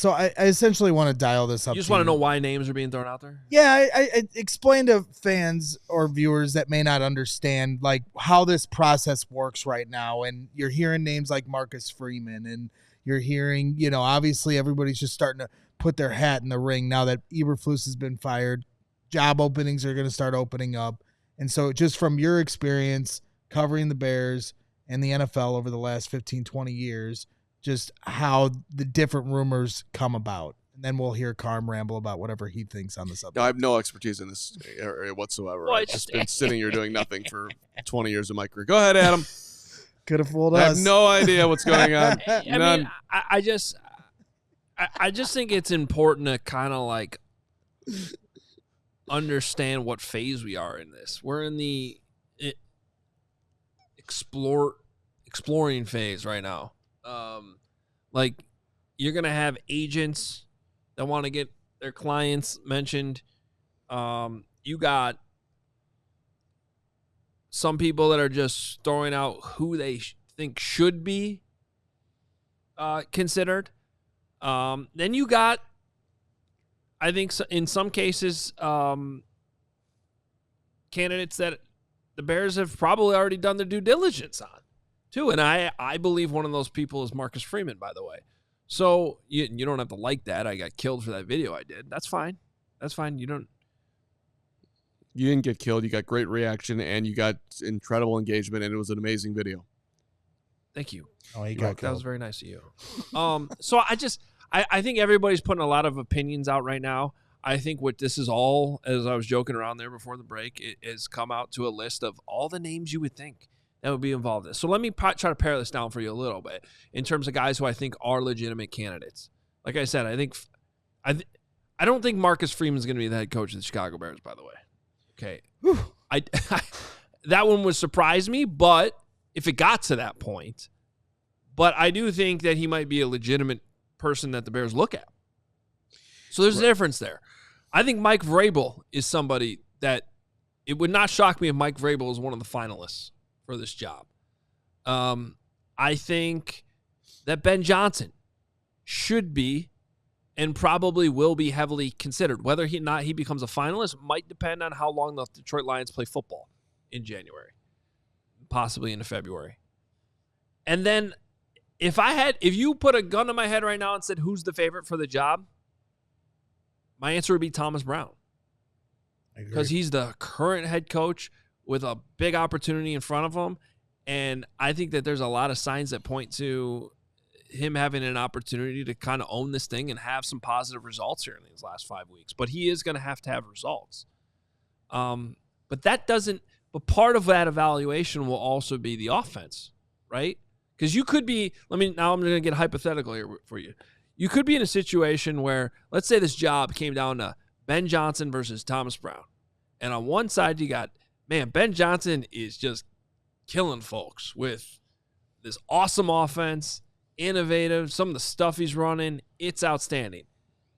So I essentially want to dial this up. You just want to know why names are being thrown out there? Yeah, I explain to fans or viewers that may not understand like how this process works right now. And you're hearing names like Marcus Freeman, and you're hearing, obviously everybody's just starting to put their hat in the ring now that Eberflus has been fired. Job openings are going to start opening up. And so just from your experience covering the Bears and the NFL over the last 15, 20 years, just how the different rumors come about. And then we'll hear Carm ramble about whatever he thinks on the subject. No, I have no expertise in this area whatsoever. I've just been sitting here doing nothing for 20 years of my career. Go ahead, Adam. Could have fooled us. I have no idea what's going on. I just think it's important to kind of like understand what phase we are in this. We're in the exploring phase right now. Like you're going to have agents that want to get their clients mentioned. You got some people that are just throwing out who they think should be considered. Then you got, I think in some cases, candidates that the Bears have probably already done their due diligence on, too. And I believe one of those people is Marcus Freeman, by the way. So you don't have to like that. I got killed for that video I did. That's fine. That's fine. You didn't get killed. You got great reaction, and you got incredible engagement, and it was an amazing video. Thank you. Oh, he got killed. That was very nice of you. So I think everybody's putting a lot of opinions out right now. I think what this is all, as I was joking around there before the break, it has come out to a list of all the names you would think that would be involved in this. So let me try to pare this down for you a little bit in terms of guys who I think are legitimate candidates. Like I said, I don't think Marcus Freeman is going to be the head coach of the Chicago Bears, by the way. Okay. That one would surprise me, but if it got to that point, but I do think that he might be a legitimate person that the Bears look at. So there's a difference there. I think Mike Vrabel is somebody that it would not shock me if Mike Vrabel is one of the finalists for this job. I think that Ben Johnson should be and probably will be heavily considered. Whether he becomes a finalist might depend on how long the Detroit Lions play football in January, possibly into February. And then if you put a gun to my head right now and said, who's the favorite for the job? My answer would be Thomas Brown. Because he's the current head coach with a big opportunity in front of him. And I think that there's a lot of signs that point to him having an opportunity to kind of own this thing and have some positive results here in these last 5 weeks. But he is going to have results. But part of that evaluation will also be the offense, right? Because you could be, now I'm going to get hypothetical here for you. You could be in a situation where, let's say this job came down to Ben Johnson versus Thomas Brown. And on one side, you got, Ben Johnson is just killing folks with this awesome offense, innovative, some of the stuff he's running, it's outstanding.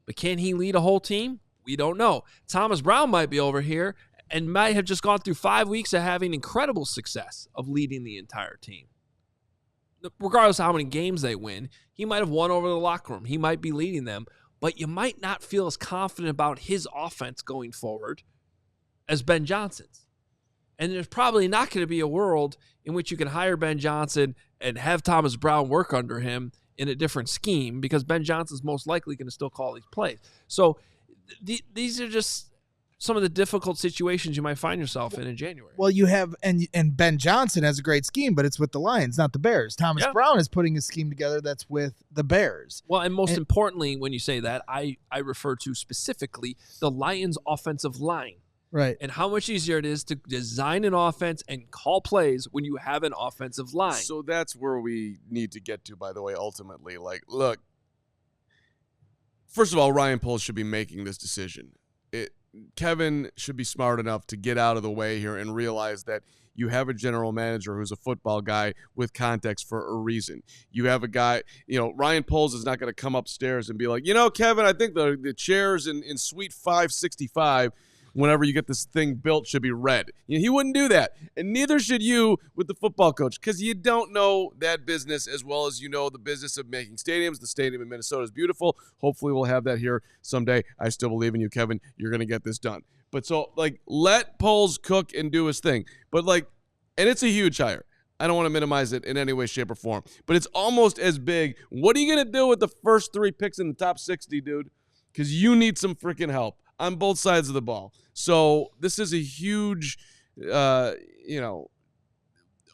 But can he lead a whole team? We don't know. Thomas Brown might be over here and might have just gone through 5 weeks of having incredible success of leading the entire team. Regardless of how many games they win, he might have won over the locker room. He might be leading them, but you might not feel as confident about his offense going forward as Ben Johnson's. And there's probably not going to be a world in which you can hire Ben Johnson and have Thomas Brown work under him in a different scheme, because Ben Johnson's most likely going to still call these plays. So these are just some of the difficult situations you might find yourself in January. Well, you have, and Ben Johnson has a great scheme, but it's with the Lions, not the Bears. Thomas Brown is putting a scheme together that's with the Bears. Well, and most importantly, when you say that, I refer to specifically the Lions' offensive line. Right. And how much easier it is to design an offense and call plays when you have an offensive line. So that's where we need to get to, by the way, ultimately. Like, look, first of all, Ryan Poles should be making this decision. Kevin should be smart enough to get out of the way here and realize that you have a general manager who's a football guy with context for a reason. You have a guy, Ryan Poles is not going to come upstairs and be like, Kevin, I think the chairs in suite 565 whenever you get this thing built should be red. He wouldn't do that. And neither should you with the football coach, because you don't know that business as well as you know the business of making stadiums. The stadium in Minnesota is beautiful. Hopefully we'll have that here someday. I still believe in you, Kevin. You're going to get this done. But so, let Poles cook and do his thing. But, and it's a huge hire. I don't want to minimize it in any way, shape, or form. But it's almost as big. What are you going to do with the first 3 picks in the top 60, dude? Because you need some freaking help on both sides of the ball. So this is a huge,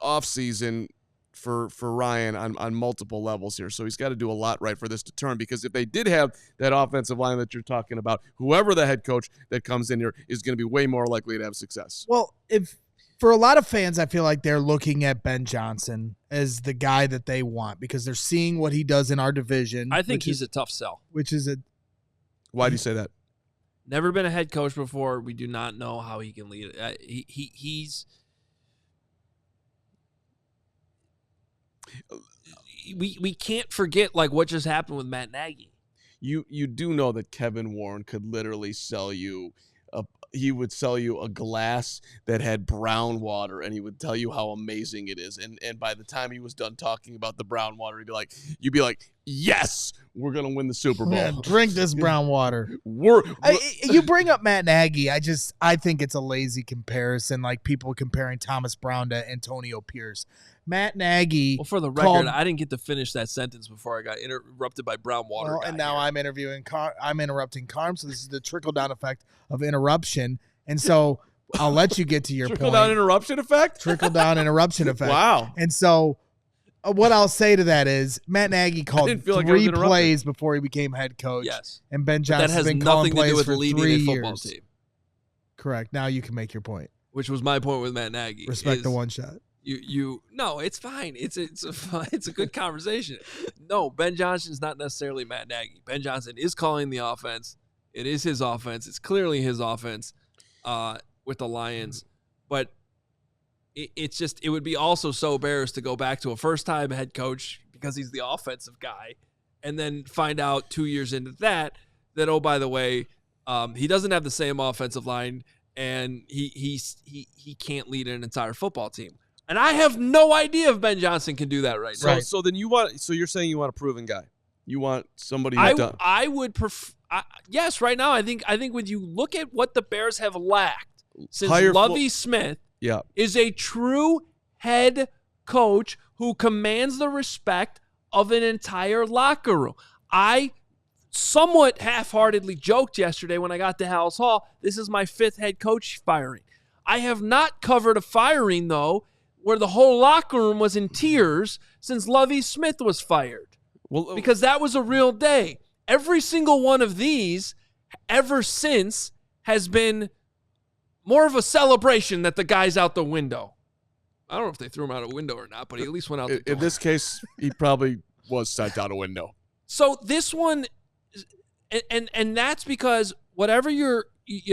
offseason for Ryan on multiple levels here. So he's got to do a lot right for this to turn, because if they did have that offensive line that you're talking about, whoever the head coach that comes in here is going to be way more likely to have success. Well, for a lot of fans, I feel like they're looking at Ben Johnson as the guy that they want because they're seeing what he does in our division. I think he's a tough sell. Why do you say that? Never been a head coach before. We do not know how he can lead it. He's we can't forget what just happened with Matt Nagy. You do know that Kevin Warren could literally sell you he would sell you a glass that had brown water, and he would tell you how amazing it is. And by the time he was done talking about the brown water, you'd be like, yes, we're going to win the Super Bowl. Yeah, drink this brown water. You bring up Matt Nagy. I think it's a lazy comparison, like people comparing Thomas Brown to Antonio Pierce. Matt Nagy. Well, for the record, I didn't get to finish that sentence before I got interrupted by brown water. And now I'm interrupting Carm, so this is the trickle-down effect of interruption. And so I'll let you get to your point. Trickle-down interruption effect? Trickle-down interruption effect. Wow. And so what I'll say to that is Matt Nagy called 3 plays before he became head coach. Yes. And Ben Johnson has been calling plays for 3 years. Football team. Correct. Now you can make your point. Which was my point with Matt Nagy. Respect the one shot. No, it's fine. It's a good conversation. No, Ben Johnson's not necessarily Matt Nagy. Ben Johnson is calling the offense. It is his offense. It's clearly his offense with the Lions. But it would be also so Bears to go back to a first-time head coach because he's the offensive guy, and then find out 2 years into that, oh, by the way, he doesn't have the same offensive line, and he can't lead an entire football team. And I have no idea if Ben Johnson can do that right now. So then you're saying you want a proven guy. You want somebody who's done. I would prefer. Yes, right now I think when you look at what the Bears have lacked since Lovie Smith is a true head coach who commands the respect of an entire locker room. I somewhat half-heartedly joked yesterday when I got to Hal's Hall, this is my 5th head coach firing. I have not covered a firing, though, where the whole locker room was in tears since Lovie Smith was fired. Well, because that was a real day. Every single one of these, ever since, has been more of a celebration that the guy's out the window. I don't know if they threw him out a window or not, but he at least went out the door. In this case, he probably was sent out a window. So this one, and that's because whatever you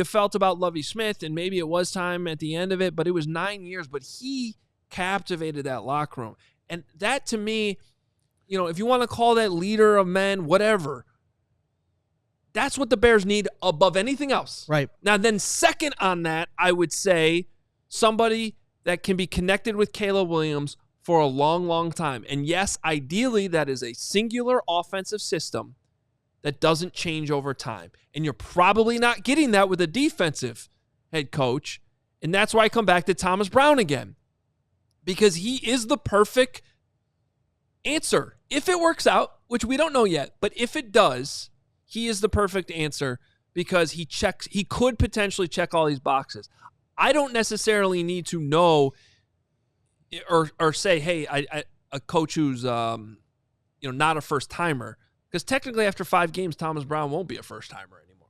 felt about Lovie Smith, and maybe it was time at the end of it, but it was 9 years, but he captivated that locker room. And that, to me, if you want to call that leader of men, whatever, that's what the Bears need above anything else. Right. Now, then second on that, I would say somebody that can be connected with Caleb Williams for a long, long time. And yes, ideally, that is a singular offensive system that doesn't change over time. And you're probably not getting that with a defensive head coach. And that's why I come back to Thomas Brown again. Because he is the perfect answer. If it works out, which we don't know yet, but if it does, he is the perfect answer because he could potentially check all these boxes. I don't necessarily need to know or say, hey, a coach who's not a first-timer. Because technically after 5 games, Thomas Brown won't be a first-timer anymore.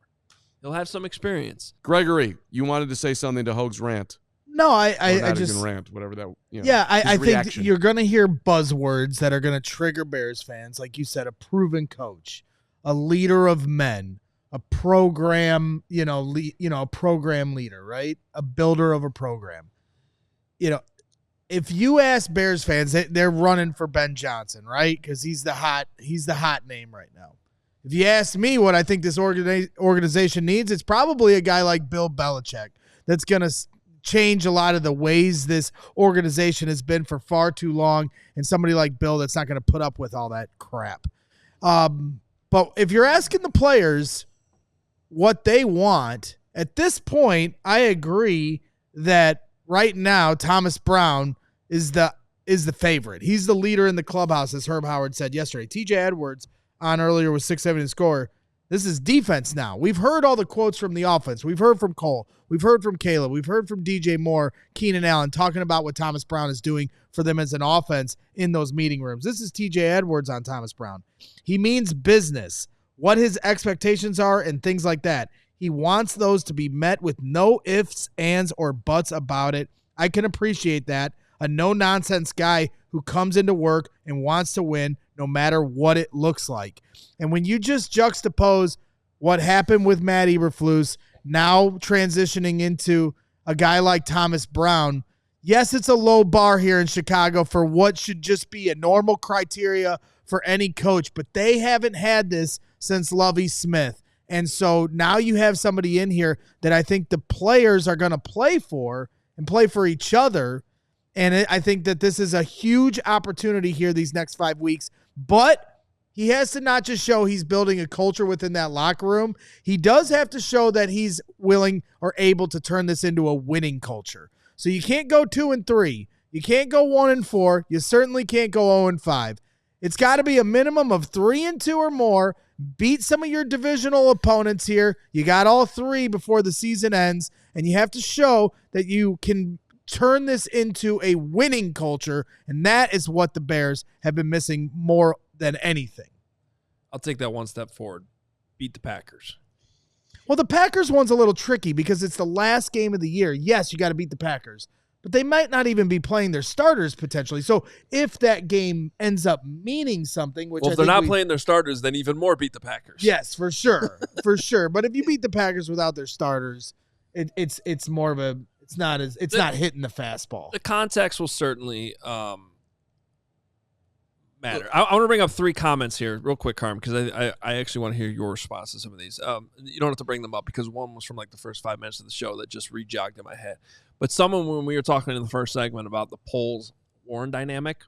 He'll have some experience. Gregory, you wanted to say something to Hoag's rant. No, I just rant, whatever that. I think you're gonna hear buzzwords that are gonna trigger Bears fans, like you said, a proven coach, a leader of men, a program, a program leader, right? A builder of a program. If you ask Bears fans, they're running for Ben Johnson, right? Because he's the hot name right now. If you ask me what I think this organization needs, it's probably a guy like Bill Belichick that's going to change a lot of the ways this organization has been for far too long, and somebody like Bill that's not going to put up with all that crap. But if you're asking the players what they want, at this point, I agree that right now Thomas Brown is the favorite. He's the leader in the clubhouse, as Herb Howard said yesterday. TJ Edwards on earlier was 6-7 in score. This is defense now. We've heard all the quotes from the offense. We've heard from Cole. We've heard from Caleb. We've heard from DJ Moore, Keenan Allen, talking about what Thomas Brown is doing for them as an offense in those meeting rooms. This is TJ Edwards on Thomas Brown. He means business, what his expectations are and things like that. He wants those to be met with no ifs, ands, or buts about it. I can appreciate that. A no-nonsense guy who comes into work and wants to win no matter what it looks like. And when you just juxtapose what happened with Matt Eberflus, now transitioning into a guy like Thomas Brown, yes, it's a low bar here in Chicago for what should just be a normal criteria for any coach, but they haven't had this since Lovie Smith. And so now you have somebody in here that I think the players are going to play for and play for each other. And I think that this is a huge opportunity here these next 5 weeks. But he has to not just show he's building a culture within that locker room. He does have to show that he's willing or able to turn this into a winning culture. So you can't go 2-3. You can't go 1-4. You certainly can't go 0-5. It's got to be a minimum of 3-2 or more. Beat some of your divisional opponents here. You got all three before the season ends, and you have to show that you can turn this into a winning culture, and that is what the Bears have been missing more than anything. I'll take that one step forward. Beat the Packers. Well, the Packers one's a little tricky because it's the last game of the year. Yes, you got to beat the Packers, but they might not even be playing their starters potentially. So if that game ends up meaning something, which if they're not playing their starters, then even more beat the Packers. Yes, for sure, for sure. But if you beat the Packers without their starters, it's more of a it's not hitting the fastball. The context will certainly matter. I want to bring up 3 comments here real quick, Carm, because I actually want to hear your response to some of these. You don't have to bring them up because one was from like the first 5 minutes of the show that just re-jogged in my head. But someone, when we were talking in the first segment about the Poles-Warren dynamic,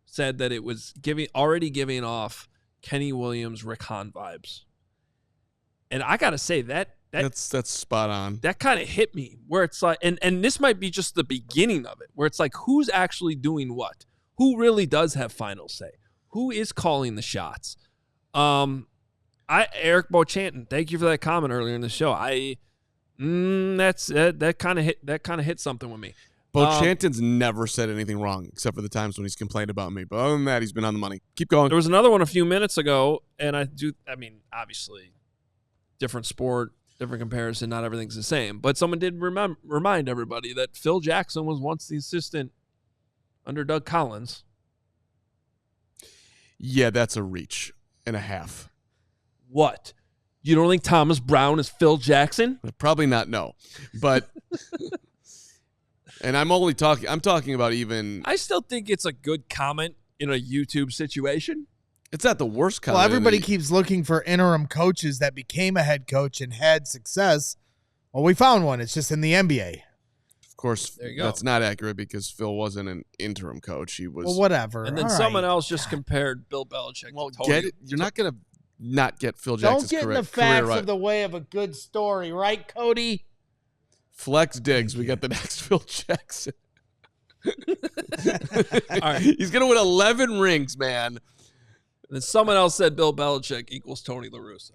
said that it was already giving off Kenny Williams, Rick Hahn vibes. And I got to say that's spot on. That kind of hit me where it's like, and this might be just the beginning of it, where it's like, who's actually doing what? Who really does have final say? Who is calling the shots? Eric Bochanton, thank you for that comment earlier in the show. That kind of hit something with me. Bochanton's never said anything wrong except for the times when he's complained about me. But other than that, he's been on the money. Keep going. There was another one a few minutes ago, and obviously, different sport, different comparison, not everything's the same. But someone did remind everybody that Phil Jackson was once the assistant under Doug Collins. Yeah, that's a reach and a half. What? You don't think Thomas Brown is Phil Jackson? Probably not, no. But and I'm talking about even I still think it's a good comment in a YouTube situation. It's not the worst comment. Well, everybody keeps looking for interim coaches that became a head coach and had success. Well, we found one. It's just in the NBA. Of course, that's not accurate because Phil wasn't an interim coach. He was. Well, whatever. And then someone else just compared Bill Belichick to Tony. You're not going to not get Phil Jackson's career. Don't get in the facts of the way of a good story, right, Cody? Flex Diggs. We got the next Phil Jackson. All right. He's going to win 11 rings, man. And then someone else said Bill Belichick equals Tony La Russa.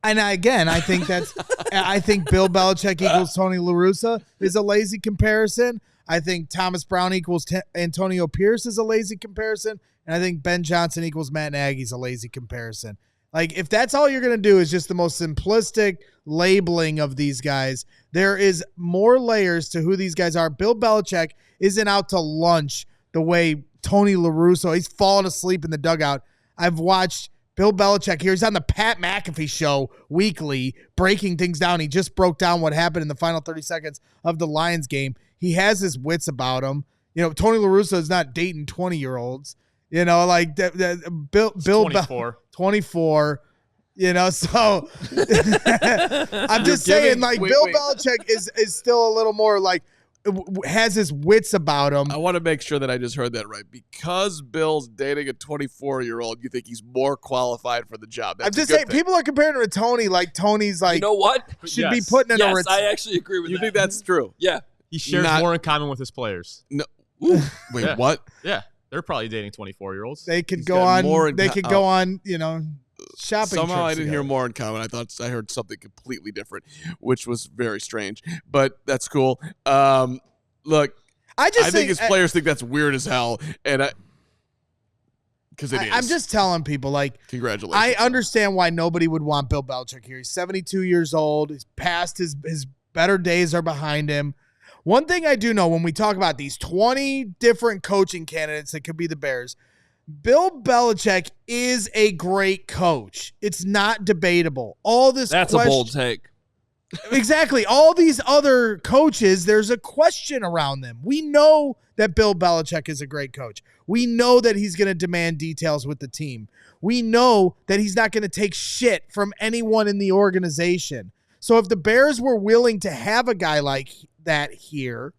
And again, I think Bill Belichick equals Tony La Russa is a lazy comparison. I think Thomas Brown equals Antonio Pierce is a lazy comparison. And I think Ben Johnson equals Matt Nagy is a lazy comparison. Like, if that's all you're going to do is just the most simplistic labeling of these guys, there is more layers to who these guys are. Bill Belichick isn't out to lunch the way Tony La Russa, he's falling asleep in the dugout. I've watched Bill Belichick here. He's on the Pat McAfee show weekly, breaking things down. He just broke down what happened in the final 30 seconds of the Lions game. He has his wits about him. You know, Tony La Russa is not dating 20-year-olds. You know, like Bill 24. 24. You know, so I'm just saying, like, Bill Belichick is still a little more like has his wits about him. I want to make sure that I just heard that right. Because Bill's dating a 24-year-old, you think he's more qualified for the job. That's I'm just saying, people are comparing him to Tony. Like, Tony's like, you know what? Should be putting in a I actually agree with that. You think that's true? Yeah. He shares more in common with his players. No. Ooh, wait, Yeah. what? Yeah. They're probably dating 24-year-olds. They could go on. They could go on. You know, shopping. Somehow I didn't together. hear more in common. I thought I heard something completely different, which was very strange. But that's cool. Look, I think his players think that's weird as hell, and because it is. I'm just telling people, like, congratulations. I understand why nobody would want Bill Belichick here. He's 72 years old. He's past his better days are behind him. One thing I do know when we talk about these 20 different coaching candidates that could be the Bears, Bill Belichick is a great coach. It's not debatable. That's a bold take. Exactly. All these other coaches, there's a question around them. We know that Bill Belichick is a great coach. We know that he's going to demand details with the team. We know that he's not going to take shit from anyone in the organization. So if the Bears were willing to have a guy like that here,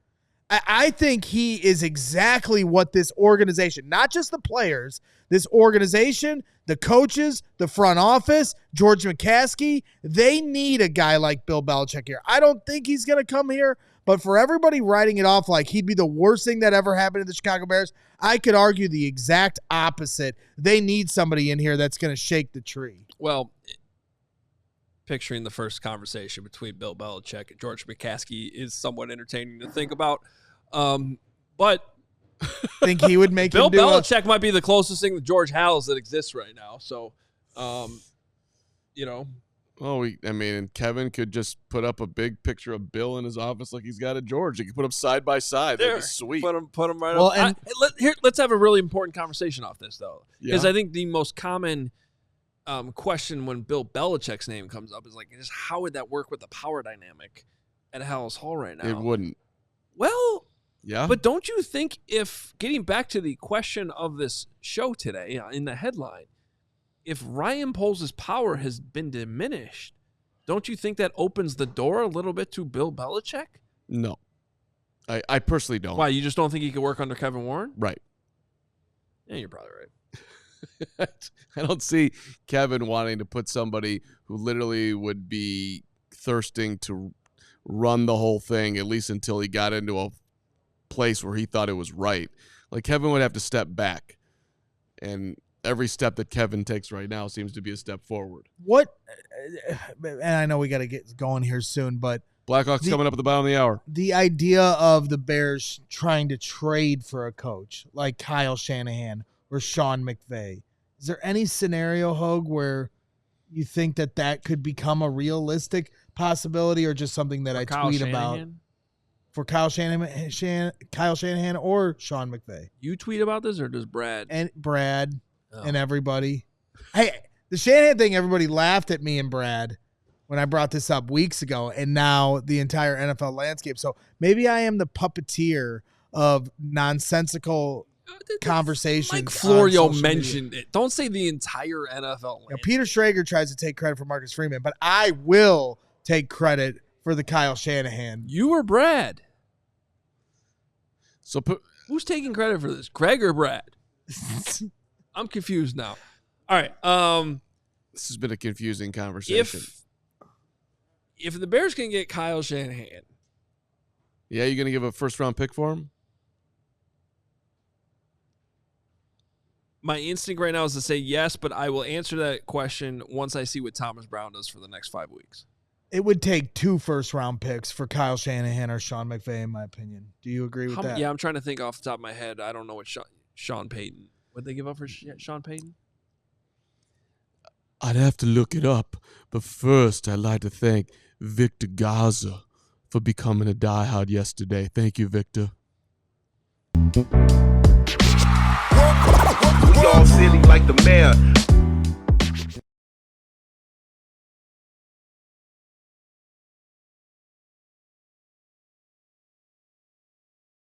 I think he is exactly what this organization, not just the players, this organization, the coaches, the front office, George McCaskey, they need a guy like Bill Belichick here. I don't think he's going to come here, but for everybody writing it off like he'd be the worst thing that ever happened to the Chicago Bears, I could argue the exact opposite. They need somebody in here that's going to shake the tree. Well, picturing the first conversation between Bill Belichick and George McCaskey is somewhat entertaining to think about. But think he would make Bill him do Belichick might be the closest thing to George Howells that exists right now. So, you know. Oh, and Kevin could just put up a big picture of Bill in his office like he's got a George. He could put them side by side. That'd be sweet. Put them right up. Let's have a really important conversation off this, though. Because I think the most common question when Bill Belichick's name comes up is like, just how would that work with the power dynamic at Hallis Hall right now? It wouldn't. Well, yeah. But don't you think if, getting back to the question of this show today in the headline, if Ryan Poles' power has been diminished, don't you think that opens the door a little bit to Bill Belichick? No. I personally don't. Why, you just don't think he could work under Kevin Warren? Right. Yeah, you're probably right. I don't see Kevin wanting to put somebody who literally would be thirsting to run the whole thing, at least until he got into a place where he thought it was right. Like, Kevin would have to step back, and every step that Kevin takes right now seems to be a step forward. And I know we got to get going here soon, but Blackhawks coming up at the bottom of the hour. The idea of the Bears trying to trade for a coach like Kyle Shanahan or Sean McVay, is there any scenario, Hogue, where you think that could become a realistic possibility, or just something that I tweet about for Kyle Shanahan or Sean McVay? You tweet about this, or does Brad? And Brad and everybody. Hey, the Shanahan thing, everybody laughed at me and Brad when I brought this up weeks ago, and now the entire NFL landscape. So maybe I am the puppeteer of nonsensical conversations. Mike Florio mentioned it. Don't say the entire NFL. Now, Peter Schrager tries to take credit for Marcus Freeman, but I will take credit for the Kyle Shanahan. You or Brad? So who's taking credit for this, Greg or Brad? I'm confused now. All right. This has been a confusing conversation. If the Bears can get Kyle Shanahan, yeah, you going to give a first-round pick for him? My instinct right now is to say yes, but I will answer that question once I see what Thomas Brown does for the next 5 weeks. It would take 2 first-round picks for Kyle Shanahan or Sean McVay, in my opinion. Do you agree with that? Yeah, I'm trying to think off the top of my head. I don't know what Sean Payton. What did they give up for Sean Payton? I'd have to look it up, but first I'd like to thank Victor Garza for becoming a diehard yesterday. Thank you, Victor. We all silly like the mayor.